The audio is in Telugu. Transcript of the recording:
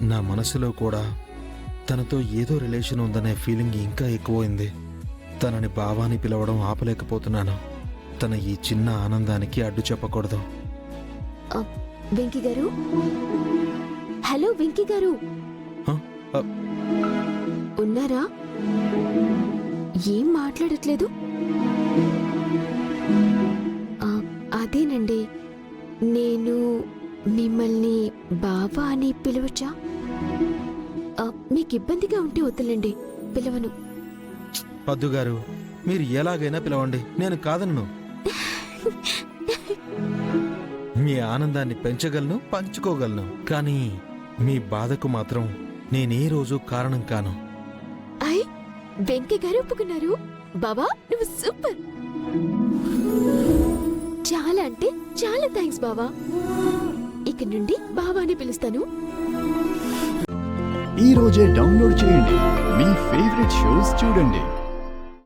నా మనసులో కూడా తనతో ఏదో రిలేషన్ ఉందనే ఫీలింగ్ ఇంకా ఎక్కువైంది. తనని బావాని పిలవడం ఆపలేకపోతున్నాను. తన ఈ చిన్న ఆనందానికి అడ్డు చెప్పకూడదు. వెంకీ గారు, హలో వెంకీ గారు, హ? అ, ఉన్నారా? ఏం మాట్లాడట్లేదు? అదేనండి, నేను మిమ్మల్ని బావా అని పిలవచ్చా? మీకు ఇబ్బందిగా ఉంటే వద్దులేండి, పిలవను. పద్దు గారు, మీరు ఎలాగైనా పిలవండి, నేను కాదన్ను. మీ ఆనందాన్ని పెంచగలను, పంచుకోగలను. కానీ మీ బాధకు మాత్రం నేనే రోజు కారణం కాను. అయ్, వెంకీ గారు ఒప్పుకున్నారు. బావా, నువ్వు సూపర్. చాలా అంటే చాలా థ్యాంక్స్ బావా. ఇక నుండి బావా అని పిలుస్తాను. ఈ రోజే డౌన్లోడ్ చేయండి, మీ ఫేవరెట్ షోస్ చూడండి.